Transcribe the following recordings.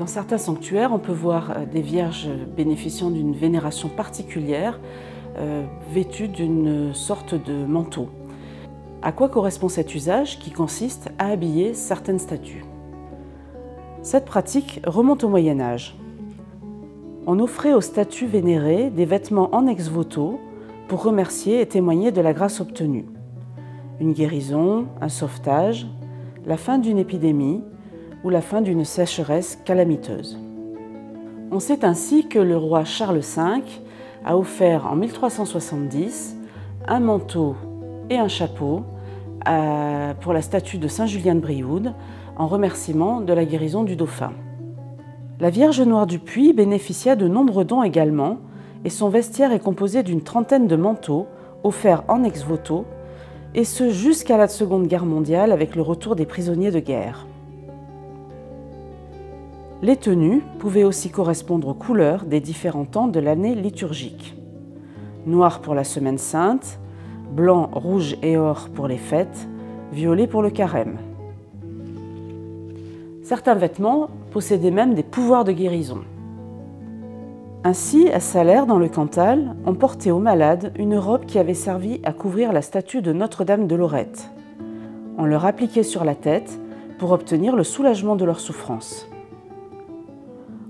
Dans certains sanctuaires, on peut voir des vierges bénéficiant d'une vénération particulière, vêtues d'une sorte de manteau. À quoi correspond cet usage qui consiste à habiller certaines statues? Cette pratique remonte au Moyen Âge. On offrait aux statues vénérées des vêtements en ex-voto pour remercier et témoigner de la grâce obtenue. Une guérison, un sauvetage, la fin d'une épidémie ou la fin d'une sécheresse calamiteuse. On sait ainsi que le roi Charles V a offert en 1370 un manteau et un chapeau pour la statue de Saint Julien de Brioude en remerciement de la guérison du dauphin. La Vierge Noire du Puy bénéficia de nombreux dons également et son vestiaire est composé d'une trentaine de manteaux offerts en ex-voto et ce jusqu'à la Seconde Guerre mondiale avec le retour des prisonniers de guerre. Les tenues pouvaient aussi correspondre aux couleurs des différents temps de l'année liturgique. Noir pour la Semaine Sainte, blanc, rouge et or pour les fêtes, violet pour le carême. Certains vêtements possédaient même des pouvoirs de guérison. Ainsi, à Salers, dans le Cantal, on portait aux malades une robe qui avait servi à couvrir la statue de Notre-Dame de Lorette. On leur appliquait sur la tête pour obtenir le soulagement de leurs souffrances.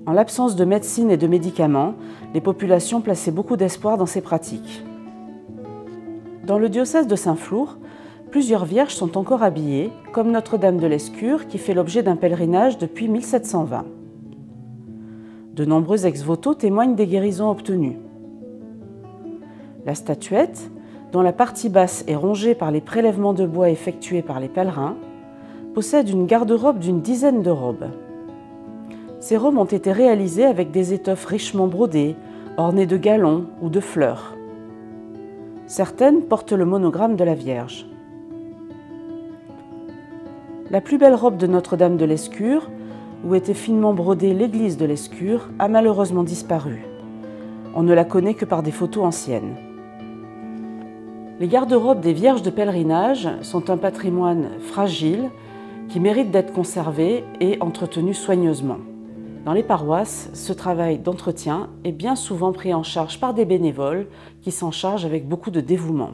En l'absence de médecine et de médicaments, les populations plaçaient beaucoup d'espoir dans ces pratiques. Dans le diocèse de Saint-Flour, plusieurs vierges sont encore habillées, comme Notre-Dame de l'Escure qui fait l'objet d'un pèlerinage depuis 1720. De nombreux ex-voto témoignent des guérisons obtenues. La statuette, dont la partie basse est rongée par les prélèvements de bois effectués par les pèlerins, possède une garde-robe d'une dizaine de robes. Ces robes ont été réalisées avec des étoffes richement brodées, ornées de galons ou de fleurs. Certaines portent le monogramme de la Vierge. La plus belle robe de Notre-Dame de l'Escure, où était finement brodée l'église de l'Escure, a malheureusement disparu. On ne la connaît que par des photos anciennes. Les garde-robes des vierges de pèlerinage sont un patrimoine fragile qui mérite d'être conservé et entretenu soigneusement. Dans les paroisses, ce travail d'entretien est bien souvent pris en charge par des bénévoles qui s'en chargent avec beaucoup de dévouement.